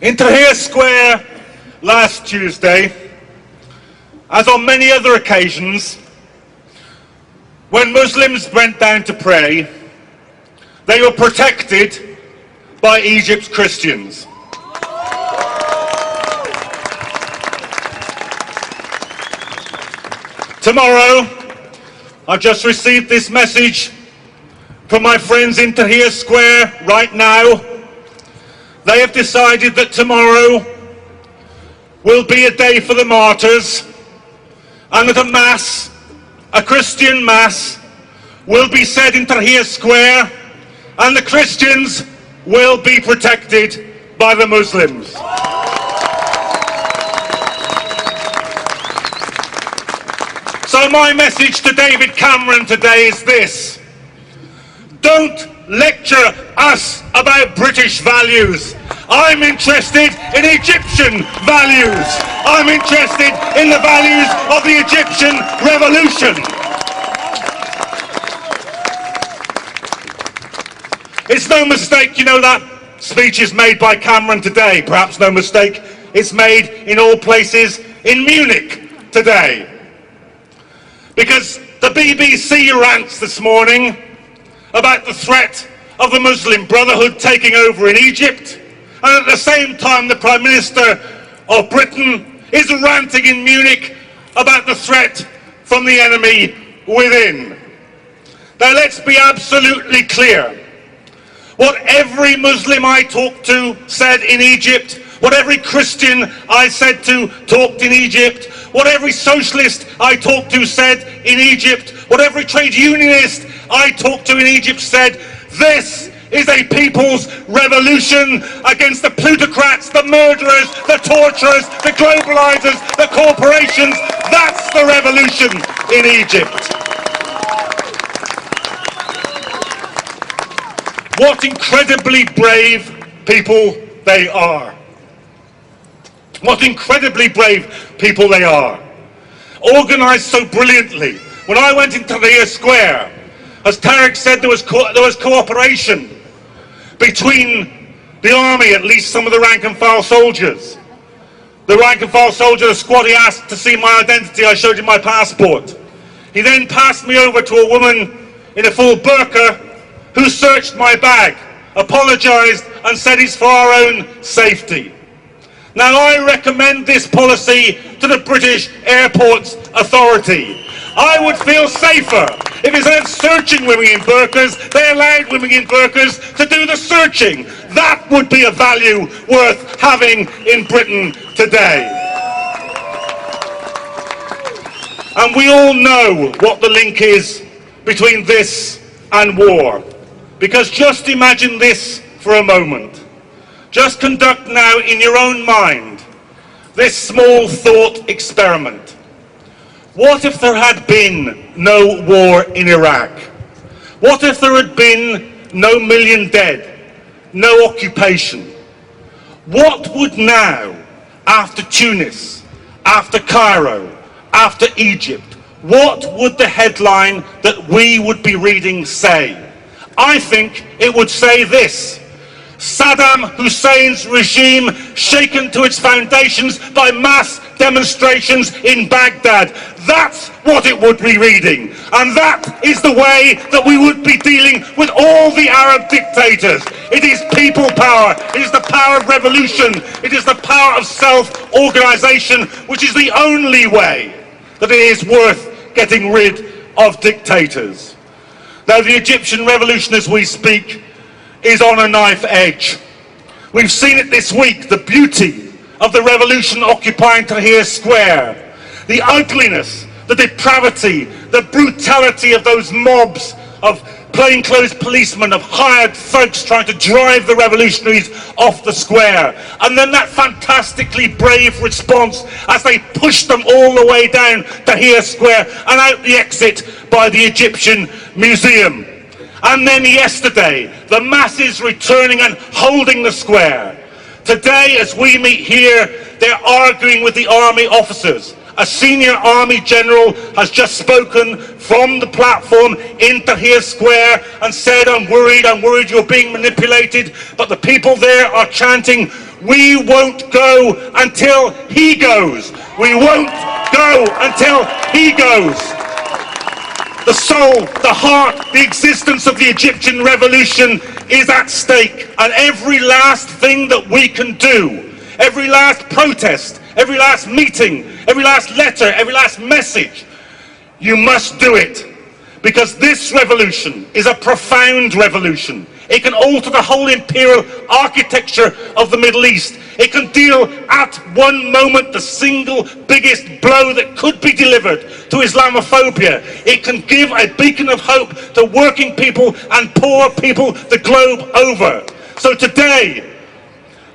In Tahrir Square last Tuesday, as on many other occasions, when Muslims went down to pray, they were protected by Egypt's Christians. Tomorrow, I've just received this message from my friends in Tahrir Square right now. They have decided that tomorrow will be a day for the martyrs, and that a mass, a Christian mass, will be said in Tahrir Square, and the Christians will be protected by the Muslims. So my message to David Cameron today is this: don't lecture us about British values. I'm interested in Egyptian values. I'm interested in the values of the Egyptian revolution. It's no mistake, you know, that speech is made by Cameron today. Perhaps no mistake, it's made in all places in Munich today. Because the BBC rants this morning about the threat of the Muslim Brotherhood taking over in Egypt, and at the same time the Prime Minister of Britain is ranting in Munich about the threat from the enemy within. Now let's be absolutely clear. What every Muslim I talked to said in Egypt, what every Christian I said to talked in Egypt, what every socialist I talked to said in Egypt, what every trade unionist I talked to in Egypt said: this is a people's revolution against the plutocrats, the murderers, the torturers, the globalizers, the corporations. That's the revolution in Egypt. What incredibly brave people they are. What incredibly brave people they are. Organised so brilliantly. When I went into Tahrir Square, as Tarek said, there was cooperation between the army, at least some of the rank and file soldiers. The rank and file soldier, the squad, he asked to see my identity. I showed him my passport. He then passed me over to a woman in a full burqa who searched my bag, apologised and said it's for our own safety. Now I recommend this policy to the British Airports Authority. I would feel safer if instead of searching women in burqas, they allowed women in burqas to do the searching. That would be a value worth having in Britain today. And we all know what the link is between this and war. Because just imagine this for a moment. Just conduct now in your own mind this small thought experiment. What if there had been no war in Iraq? What if there had been no million dead, no occupation? What would now, after Tunis, after Cairo, after Egypt, what would the headline that we would be reading say? I think it would say this: Saddam Hussein's regime shaken to its foundations by mass demonstrations in Baghdad. That's what it would be reading. And that is the way that we would be dealing with all the Arab dictators. It is people power. It is the power of revolution. It is the power of self-organization, which is the only way that it is worth getting rid of dictators. Now, the Egyptian revolution, as we speak, is on a knife edge. We've seen it this week, the beauty of the revolution occupying Tahrir Square, the ugliness, the depravity, the brutality of those mobs of plainclothes policemen, of hired thugs trying to drive the revolutionaries off the square. And then that fantastically brave response as they pushed them all the way down Tahrir Square and out the exit by the Egyptian Museum. And then yesterday, the masses returning and holding the square. Today, as we meet here, they're arguing with the army officers. A senior army general has just spoken from the platform in Tahrir Square and said, I'm worried you're being manipulated. But the people there are chanting, We won't go until he goes. We won't go until he goes. The soul, the heart, the existence of the Egyptian revolution is at stake. And every last thing that we can do, every last protest, every last meeting, every last letter, every last message, you must do it. Because this revolution is a profound revolution. It can alter the whole imperial architecture of the Middle East. It can deal at one moment the single biggest blow that could be delivered to Islamophobia. It can give a beacon of hope to working people and poor people the globe over. So today,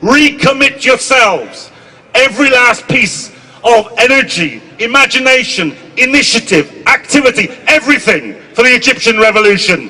recommit yourselves. Every last piece of energy, imagination, initiative, activity, everything for the Egyptian revolution.